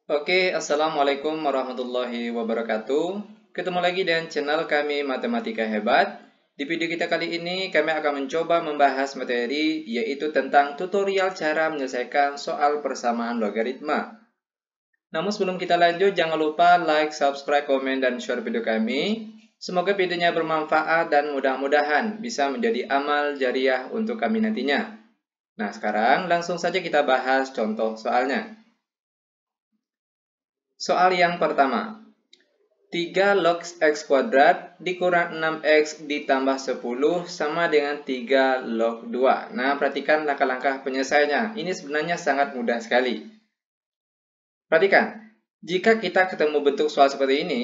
Oke, Assalamualaikum warahmatullahi wabarakatuh. Ketemu lagi dengan channel kami Matematika Hebat. Di video kita kali ini, kami akan mencoba membahas materi, yaitu tentang tutorial cara menyelesaikan soal persamaan logaritma. Namun sebelum kita lanjut, jangan lupa like, subscribe, komen, dan share video kami. Semoga videonya bermanfaat dan mudah-mudahan bisa menjadi amal jariah untuk kami nantinya. Nah, sekarang langsung saja kita bahas contoh soalnya. Soal yang pertama, 3 log x kuadrat dikurang 6x ditambah 10 sama dengan 3 log 2. Nah, perhatikan langkah-langkah penyelesaiannya. Ini sebenarnya sangat mudah sekali. Perhatikan, jika kita ketemu bentuk soal seperti ini,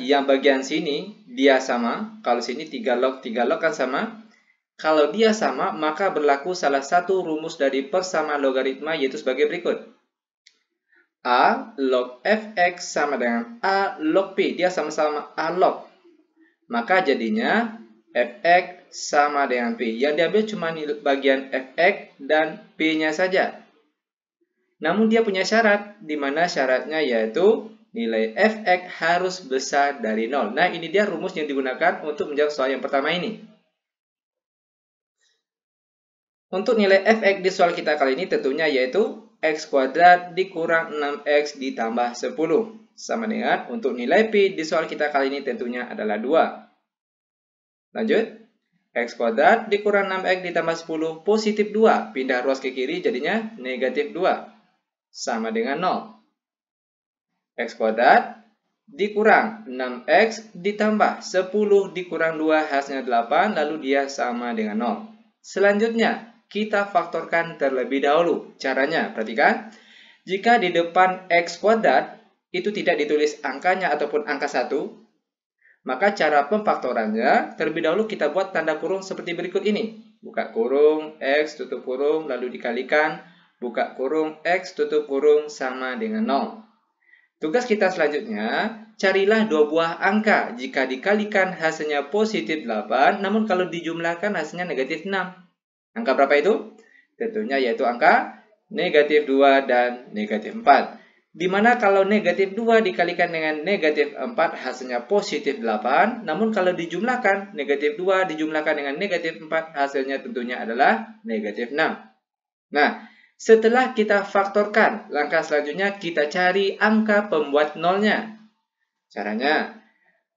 yang bagian sini dia sama, kalau sini 3 log kan sama. Kalau dia sama, maka berlaku salah satu rumus dari persamaan logaritma, yaitu sebagai berikut. A log fx sama dengan A log P. Dia sama-sama A log. Maka jadinya fx sama dengan P. Yang diambil cuma bagian fx dan P-nya saja. Namun dia punya syarat, di mana syaratnya yaitu nilai fx harus besar dari 0. Nah, ini dia rumus yang digunakan untuk menjawab soal yang pertama ini. Untuk nilai fx di soal kita kali ini tentunya yaitu x kuadrat dikurang 6x ditambah 10. Sama dengan untuk nilai P di soal kita kali ini tentunya adalah 2. Lanjut. X kuadrat dikurang 6x ditambah 10 positif 2. Pindah ruas ke kiri jadinya negatif 2. Sama dengan 0. X kuadrat dikurang 6x ditambah 10 dikurang 2 hasilnya 8. Lalu dia sama dengan 0. Selanjutnya, kita faktorkan terlebih dahulu. Caranya, perhatikan. Jika di depan x kuadrat itu tidak ditulis angkanya ataupun angka 1, maka cara pemfaktorannya terlebih dahulu kita buat tanda kurung seperti berikut ini. Buka kurung, x tutup kurung, lalu dikalikan, buka kurung, x tutup kurung sama dengan 0. Tugas kita selanjutnya, carilah dua buah angka. Jika dikalikan hasilnya positif 8, namun kalau dijumlahkan hasilnya negatif 6. Angka berapa itu? Tentunya yaitu angka negatif 2 dan negatif 4. Dimana kalau negatif 2 dikalikan dengan negatif 4 hasilnya positif 8. Namun kalau dijumlahkan, negatif 2 dijumlahkan dengan negatif 4 hasilnya tentunya adalah negatif 6. Nah, setelah kita faktorkan, langkah selanjutnya kita cari angka pembuat nolnya. Caranya,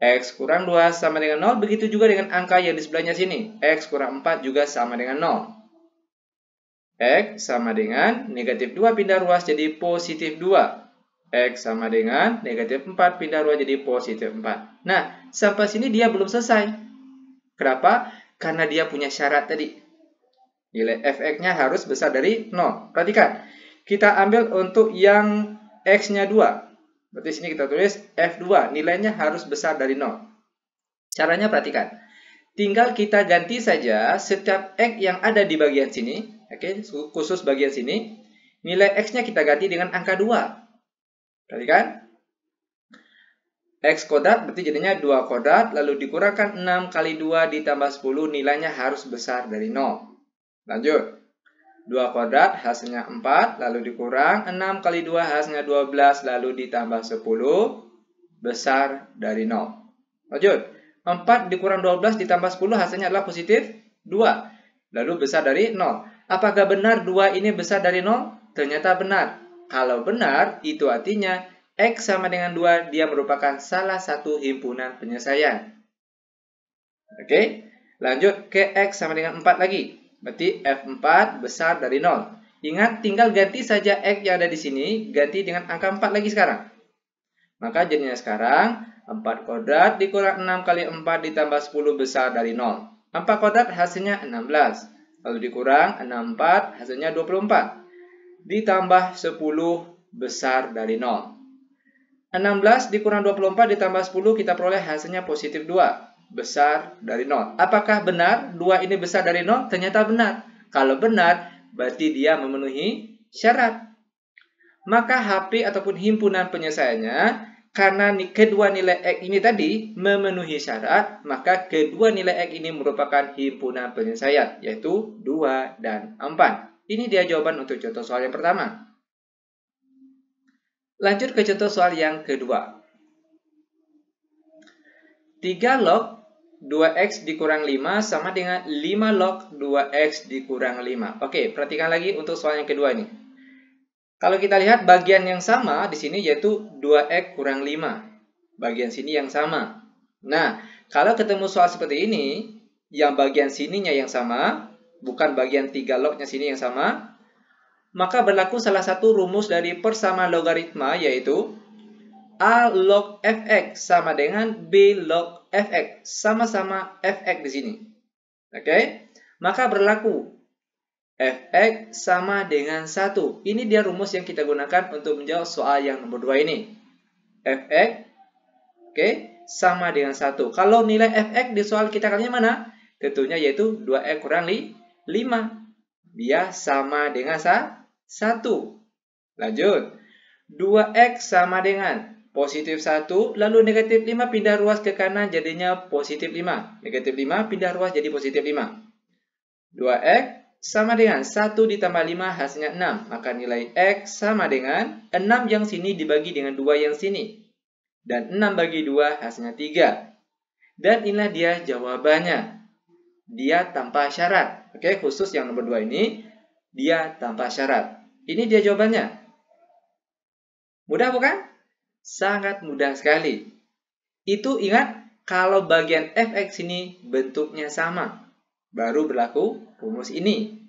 x kurang 2 sama dengan 0, begitu juga dengan angka yang di sebelahnya sini. X kurang 4 juga sama dengan 0. X sama dengan negatif 2 pindah ruas jadi positif 2. X sama dengan negatif 4 pindah ruas jadi positif 4. Nah, sampai sini dia belum selesai. Kenapa? Karena dia punya syarat tadi. Nilai fx-nya harus besar dari 0. Perhatikan, kita ambil untuk yang x-nya 2. Berarti sini kita tulis F2, nilainya harus besar dari 0. Caranya perhatikan. Tinggal kita ganti saja setiap X yang ada di bagian sini, oke, khusus bagian sini, nilai X-nya kita ganti dengan angka 2. Perhatikan. X kuadrat berarti jadinya 2 kuadrat, lalu dikurangkan 6 kali 2 ditambah 10, nilainya harus besar dari 0. Lanjut. 2 kuadrat hasilnya 4, lalu dikurang 6 kali 2 hasilnya 12, lalu ditambah 10, besar dari 0. Lanjut, 4 dikurang 12 ditambah 10 hasilnya adalah positif 2, lalu besar dari 0. Apakah benar 2 ini besar dari 0? Ternyata benar. Kalau benar, itu artinya X sama dengan 2, dia merupakan salah satu himpunan penyelesaian. Oke, lanjut ke X sama dengan 4 lagi. Berarti F4 besar dari 0. Ingat, tinggal ganti saja X yang ada di sini, ganti dengan angka 4 lagi sekarang. Maka jadinya sekarang, 4 kuadrat dikurang 6 kali 4 ditambah 10 besar dari 0. 4 kuadrat hasilnya 16. Lalu dikurang 64 hasilnya 24. Ditambah 10 besar dari 0. 16 dikurang 24 ditambah 10 kita peroleh hasilnya positif 2. Besar dari 0. Apakah benar 2 ini besar dari 0? Ternyata benar. Kalau benar, berarti dia memenuhi syarat. Maka HP ataupun himpunan penyelesaiannya, karena kedua nilai X ini tadi memenuhi syarat, maka kedua nilai X ini merupakan himpunan penyelesaian, yaitu 2 dan 4. Ini dia jawaban untuk contoh soal yang pertama. Lanjut ke contoh soal yang kedua. 3 log 2x dikurang 5 sama dengan 5 log 2x dikurang 5. Oke, perhatikan lagi untuk soal yang kedua ini. Kalau kita lihat bagian yang sama di sini yaitu 2x kurang 5. Bagian sini yang sama. Nah, kalau ketemu soal seperti ini, yang bagian sininya yang sama, bukan bagian 3 lognya sini yang sama, maka berlaku salah satu rumus dari persamaan logaritma yaitu A log fx sama dengan B log fx, sama-sama fx di sini. Oke? Maka berlaku fx sama dengan 1. Ini dia rumus yang kita gunakan untuk menjawab soal yang nomor 2 ini. Fx, oke, sama dengan 1. Kalau nilai fx di soal kita kali ini mana? Tentunya yaitu 2x kurang 5. Dia sama dengan 1. Lanjut. 2x sama dengan positif 1, lalu negatif 5 pindah ruas ke kanan jadinya positif 5. Negatif 5 pindah ruas jadi positif 5. 2x sama dengan 1 ditambah 5 hasilnya 6. Maka nilai x sama dengan 6 yang sini dibagi dengan 2 yang sini. Dan 6 bagi 2 hasilnya 3. Dan inilah dia jawabannya. Dia tanpa syarat. Oke, khusus yang nomor 2 ini, dia tanpa syarat. Ini dia jawabannya. Mudah bukan? Sangat mudah sekali. Itu ingat, kalau bagian fx ini bentuknya sama. Baru berlaku rumus ini.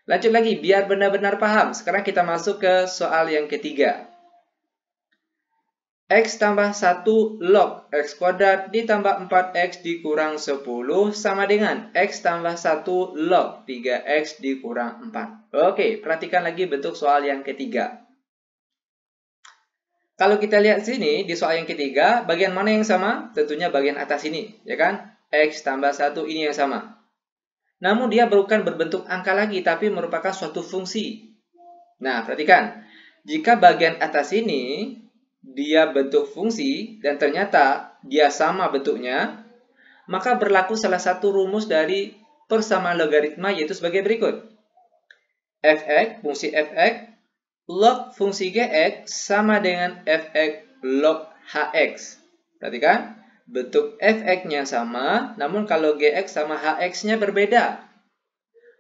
Lanjut lagi, biar benar-benar paham. Sekarang kita masuk ke soal yang ketiga. X tambah 1 log X kuadrat ditambah 4X dikurang 10 sama dengan X tambah 1 log 3X dikurang 4. Oke, perhatikan lagi bentuk soal yang ketiga. Kalau kita lihat sini, di soal yang ketiga, bagian mana yang sama? Tentunya bagian atas ini, ya kan? X tambah 1 ini yang sama. Namun dia bukan berbentuk angka lagi, tapi merupakan suatu fungsi. Nah, perhatikan. Jika bagian atas ini dia bentuk fungsi dan ternyata dia sama bentuknya, maka berlaku salah satu rumus dari persamaan logaritma yaitu sebagai berikut. Fx, fungsi fx, log fungsi gx sama dengan fx log hx. Perhatikan, bentuk fx-nya sama, namun kalau gx sama hx-nya berbeda.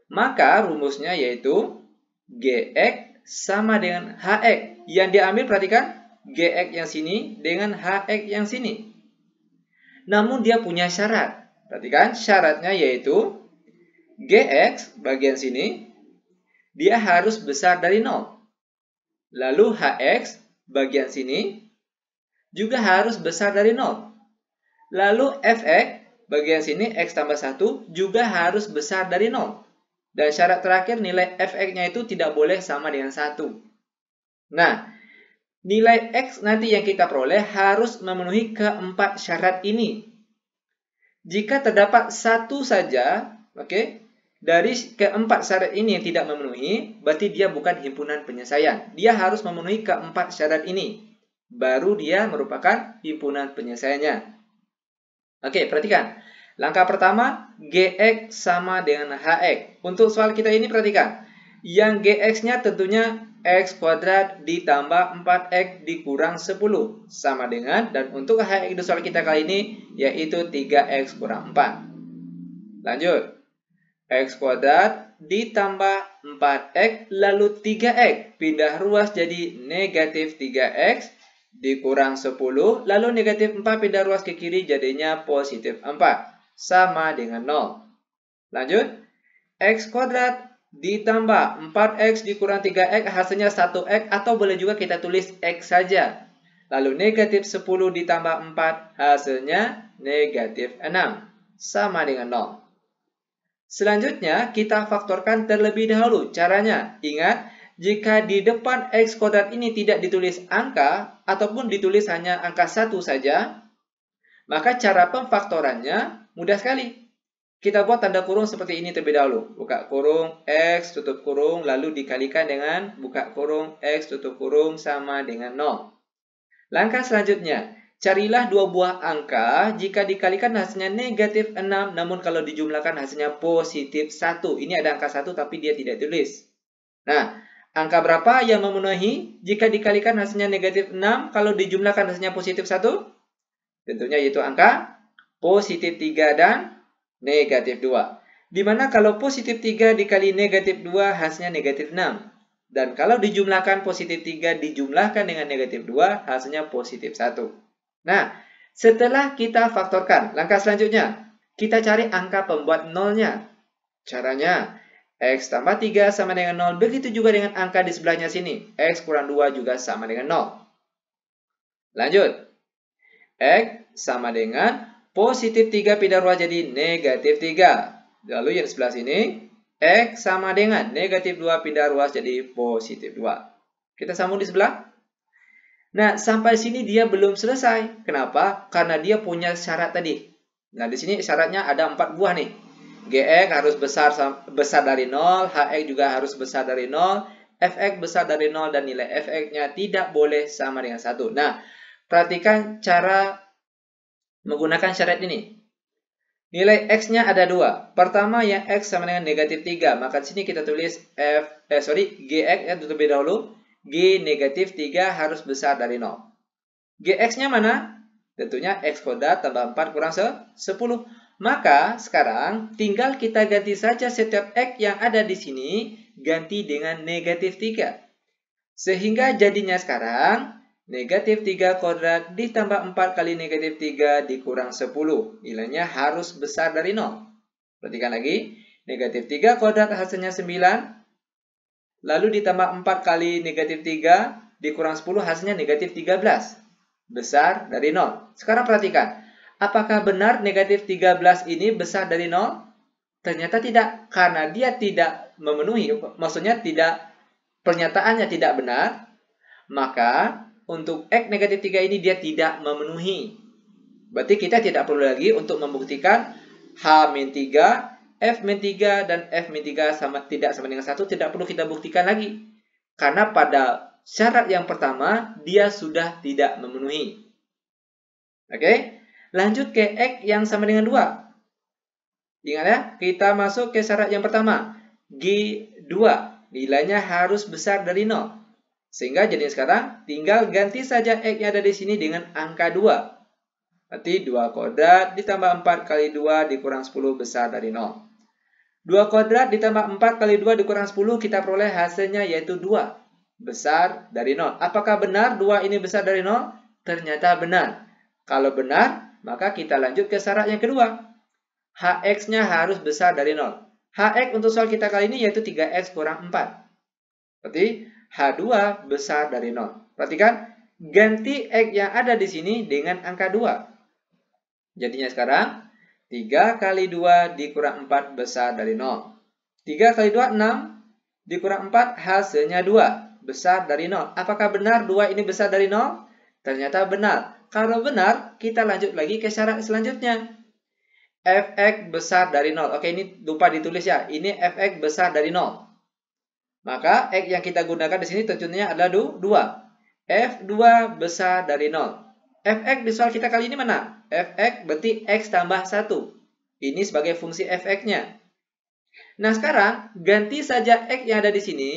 Maka rumusnya yaitu gx sama dengan hx. Yang diambil, perhatikan, gx yang sini dengan hx yang sini. Namun dia punya syarat. Perhatikan, syaratnya yaitu gx bagian sini dia harus besar dari 0. Lalu hx bagian sini juga harus besar dari 0. Lalu fx bagian sini x tambah 1 juga harus besar dari 0. Dan syarat terakhir nilai fx-nya itu tidak boleh sama dengan 1. Nah, nilai X nanti yang kita peroleh harus memenuhi keempat syarat ini. Jika terdapat satu saja, oke, dari keempat syarat ini yang tidak memenuhi, berarti dia bukan himpunan penyelesaian. Dia harus memenuhi keempat syarat ini. Baru dia merupakan himpunan penyelesaiannya. Oke, perhatikan. Langkah pertama, Gx sama dengan Hx. Untuk soal kita ini perhatikan. Yang Gx-nya tentunya X kuadrat ditambah 4X dikurang 10 sama dengan, dan untuk Hx di soal kita kali ini yaitu 3X kurang 4. Lanjut. X kuadrat ditambah 4X lalu 3X pindah ruas jadi negatif 3X dikurang 10 lalu negatif 4 pindah ruas ke kiri jadinya positif 4 sama dengan 0. Lanjut. X kuadrat ditambah 4X dikurang 3X hasilnya 1X atau boleh juga kita tulis X saja. Lalu negatif 10 ditambah 4 hasilnya negatif 6 sama dengan 0. Selanjutnya kita faktorkan terlebih dahulu. Caranya, ingat, jika di depan X kuadrat ini tidak ditulis angka ataupun ditulis hanya angka 1 saja, maka cara pemfaktorannya mudah sekali. Kita buat tanda kurung seperti ini terlebih dahulu. Buka kurung, X, tutup kurung, lalu dikalikan dengan buka kurung, X, tutup kurung, sama dengan 0. Langkah selanjutnya, carilah dua buah angka. Jika dikalikan hasilnya negatif 6, namun kalau dijumlahkan hasilnya positif 1. Ini ada angka 1 tapi dia tidak tulis. Nah, Angka berapa yang memenuhi jika dikalikan hasilnya negatif 6 kalau dijumlahkan hasilnya positif 1? Tentunya yaitu angka positif 3 dan negatif 2. Dimana kalau positif 3 dikali negatif 2 hasilnya negatif 6. Dan kalau dijumlahkan positif 3 dijumlahkan dengan negatif 2 hasilnya positif 1. Nah, setelah kita faktorkan, langkah selanjutnya kita cari angka pembuat nolnya. Caranya, X tambah 3 sama dengan 0. Begitu juga dengan angka di sebelahnya sini. X kurang 2 juga sama dengan 0. Lanjut. X sama dengan positif 3 pindah ruas jadi negatif 3. Lalu yang sebelah sini, X sama dengan negatif 2 pindah ruas jadi positif 2. Kita sambung di sebelah. Nah, sampai sini dia belum selesai. Kenapa? Karena dia punya syarat tadi. Nah, di sini syaratnya ada 4 buah nih. Gx harus besar dari 0, Hx juga harus besar dari 0, Fx besar dari 0, dan nilai Fx-nya tidak boleh sama dengan 1. Nah, perhatikan cara menggunakan syarat ini. Nilai X-nya ada 2. Pertama yang X sama dengan negatif 3. Maka di sini kita tulis Gx ya, terlebih dahulu. G negatif 3 harus besar dari 0. Gx-nya mana? Tentunya X kuadrat tambah 4 kurang 10. Maka sekarang tinggal kita ganti saja setiap X yang ada di sini ganti dengan negatif 3. Sehingga jadinya sekarang negatif 3 kuadrat ditambah 4 kali negatif 3 dikurang 10. Nilainya harus besar dari 0. Perhatikan lagi. Negatif 3 kuadrat hasilnya 9. Lalu ditambah 4 kali negatif 3 dikurang 10 hasilnya negatif 13. Besar dari 0. Sekarang perhatikan. Apakah benar negatif 13 ini besar dari 0? Ternyata tidak. Karena dia tidak memenuhi. Maksudnya pernyataannya tidak benar. Maka untuk X negatif 3 ini dia tidak memenuhi. Berarti kita tidak perlu lagi untuk membuktikan H-3, F-3 dan F-3 tidak sama dengan 1, tidak perlu kita buktikan lagi. Karena pada syarat yang pertama, dia sudah tidak memenuhi. Oke, lanjut ke X yang sama dengan 2. Ingat ya, kita masuk ke syarat yang pertama. G2, nilainya harus besar dari 0. Sehingga jadi sekarang tinggal ganti saja X yang ada di sini dengan angka 2. Berarti 2 kuadrat ditambah 4 kali 2 dikurang 10 besar dari 0. 2 kuadrat ditambah 4 kali 2 dikurang 10, kita peroleh hasilnya yaitu 2. Besar dari 0. Apakah benar 2 ini besar dari 0? Ternyata benar. Kalau benar, maka kita lanjut ke syarat yang kedua. Hx-nya harus besar dari 0. Hx untuk soal kita kali ini yaitu 3x kurang 4. Berarti H2 besar dari 0. Perhatikan, ganti X yang ada di sini dengan angka 2. Jadinya sekarang, 3 kali 2 dikurang 4 besar dari 0. 3 kali 2, 6. Dikurang 4, hasilnya 2. Besar dari 0. Apakah benar 2 ini besar dari 0? Ternyata benar. Kalau benar, kita lanjut lagi ke syarat selanjutnya. Fx besar dari 0. Oke, ini lupa ditulis ya. Ini Fx besar dari 0. Maka X yang kita gunakan di sini tentunya adalah 2. F2 besar dari 0. Fx di soal kita kali ini mana? Fx berarti X tambah 1. Ini sebagai fungsi Fx-nya. Nah, sekarang ganti saja X yang ada di sini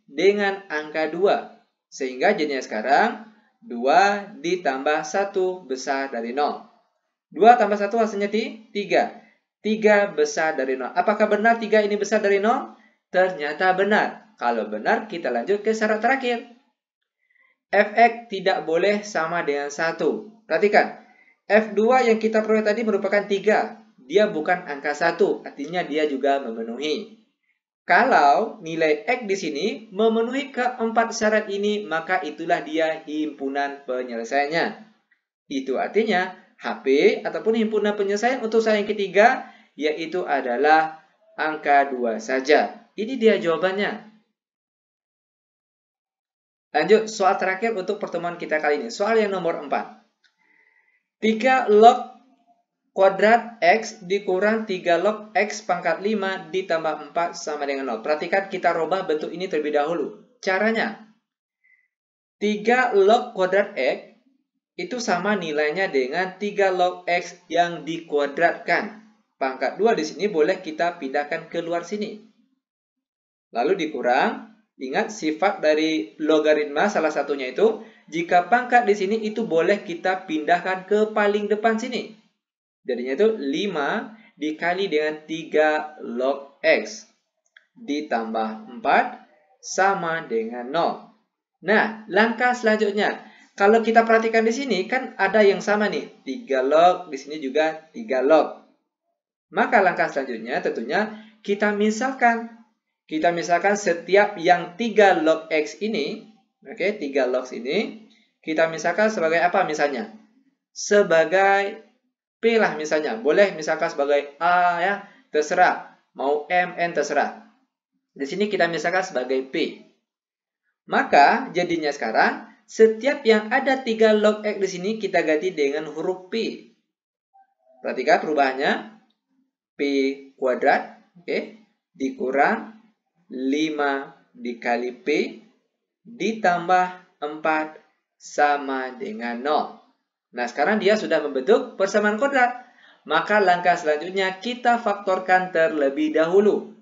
dengan angka 2. Sehingga jadinya sekarang 2 ditambah 1 besar dari 0. 2 tambah 1 hasilnya 3. 3 besar dari 0. Apakah benar 3 ini besar dari 0? Ternyata benar. Kalau benar, kita lanjut ke syarat terakhir. Fx tidak boleh sama dengan 1. Perhatikan, F2 yang kita peroleh tadi merupakan 3. Dia bukan angka 1, artinya dia juga memenuhi. Kalau nilai X di sini memenuhi keempat syarat ini, maka itulah dia himpunan penyelesaiannya. Itu artinya HP ataupun himpunan penyelesaian untuk soal yang ketiga, yaitu adalah angka 2 saja. Ini dia jawabannya. Lanjut, soal terakhir untuk pertemuan kita kali ini. Soal yang nomor 4. 3 log kuadrat X dikurang 3 log X pangkat 5 ditambah 4 sama dengan 0. Perhatikan, kita rubah bentuk ini terlebih dahulu. Caranya, 3 log kuadrat X itu sama nilainya dengan 3 log X yang dikuadratkan. Pangkat 2 di sini boleh kita pindahkan keluar sini. Lalu dikurang Ingat sifat dari logaritma salah satunya itu, jika pangkat di sini itu boleh kita pindahkan ke paling depan sini. Jadinya itu 5 dikali dengan 3 log X ditambah 4 sama dengan 0. Nah, langkah selanjutnya, kalau kita perhatikan di sini kan ada yang sama nih, 3 log, di sini juga 3 log. Maka langkah selanjutnya tentunya kita misalkan setiap yang 3 log X ini, oke, 3 log ini, kita misalkan sebagai apa misalnya? Sebagai P lah misalnya. Boleh misalkan sebagai A ya, terserah. Mau M, N, terserah. Di sini kita misalkan sebagai P. Maka jadinya sekarang, setiap yang ada 3 log X di sini kita ganti dengan huruf P. Perhatikan perubahannya. P kuadrat, oke, dikurang 5 dikali P ditambah 4 sama dengan 0. Nah, sekarang dia sudah membentuk persamaan kuadrat. Maka langkah selanjutnya kita faktorkan terlebih dahulu.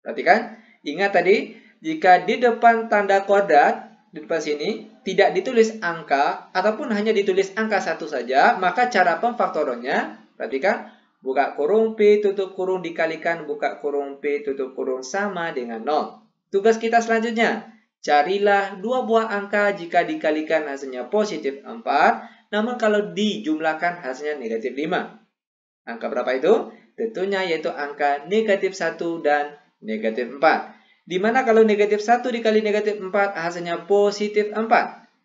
Perhatikan, ingat tadi, jika di depan tanda kuadrat, di depan sini, tidak ditulis angka, ataupun hanya ditulis angka 1 saja, maka cara pemfaktorannya, perhatikan, buka kurung P tutup kurung dikalikan buka kurung P tutup kurung sama dengan 0. Tugas kita selanjutnya, carilah dua buah angka jika dikalikan hasilnya positif 4, namun kalau dijumlahkan hasilnya negatif 5. Angka berapa itu? Tentunya yaitu angka negatif 1 dan negatif 4. Dimana kalau negatif 1 dikali negatif 4 hasilnya positif 4.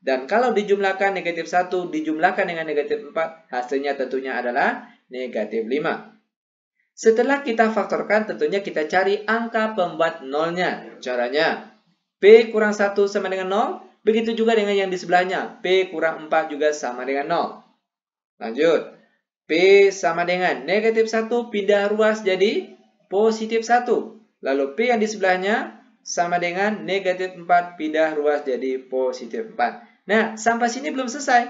Dan kalau dijumlahkan negatif 1 dijumlahkan dengan negatif 4 hasilnya tentunya adalah negatif 5. Setelah kita faktorkan tentunya kita cari angka pembuat nolnya. Caranya P kurang 1 sama dengan 0. Begitu juga dengan yang di sebelahnya. P kurang 4 juga sama dengan 0. Lanjut. P sama dengan negatif 1 pindah ruas jadi positif 1. Lalu P yang di sebelahnya sama dengan negatif 4 pindah ruas jadi positif 4. Nah, sampai sini belum selesai.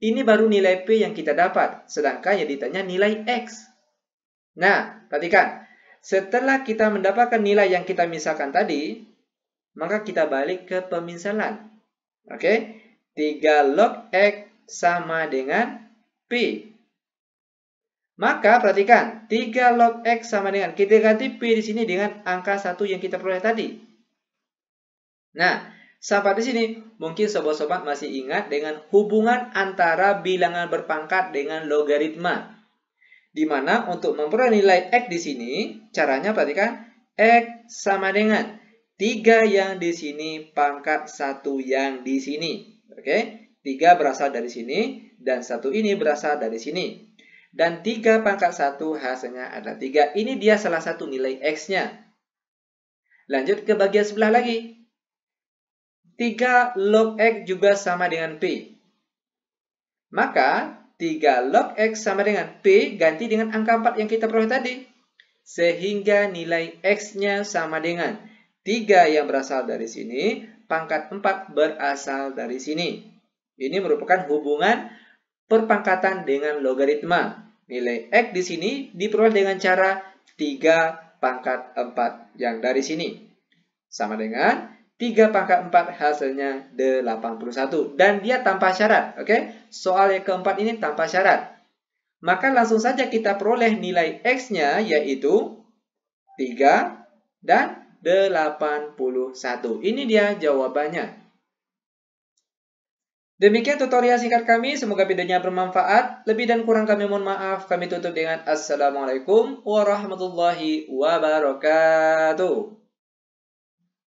Ini baru nilai P yang kita dapat, sedangkan yang ditanya nilai X. Nah, perhatikan. Setelah kita mendapatkan nilai yang kita misalkan tadi, maka kita balik ke pemisalan. Oke? 3 log X sama dengan P. Maka perhatikan, 3 log X sama dengan, kita ganti P di sini dengan angka 1 yang kita peroleh tadi. Nah, sampai di sini, mungkin sobat-sobat masih ingat dengan hubungan antara bilangan berpangkat dengan logaritma. Di mana untuk memperoleh nilai X di sini, caranya perhatikan, X sama dengan 3 yang di sini pangkat 1 yang di sini. Oke, 3 berasal dari sini, dan 1 ini berasal dari sini. Dan 3 pangkat 1 hasilnya adalah 3. Ini dia salah satu nilai X-nya. Lanjut ke bagian sebelah lagi. 3 log X juga sama dengan P. Maka 3 log X sama dengan P ganti dengan angka 4 yang kita peroleh tadi. Sehingga nilai X-nya sama dengan 3 yang berasal dari sini, pangkat 4 berasal dari sini. Ini merupakan hubungan perpangkatan dengan logaritma. Nilai X di sini diperoleh dengan cara 3 pangkat 4 yang dari sini. Sama dengan 3 pangkat 4 hasilnya 81. Dan dia tanpa syarat. Oke? Soal yang keempat ini tanpa syarat. Maka langsung saja kita peroleh nilai X-nya yaitu 3 dan 81. Ini dia jawabannya. Demikian tutorial singkat kami. Semoga videonya bermanfaat. Lebih dan kurang kami mohon maaf. Kami tutup dengan Assalamualaikum warahmatullahi wabarakatuh.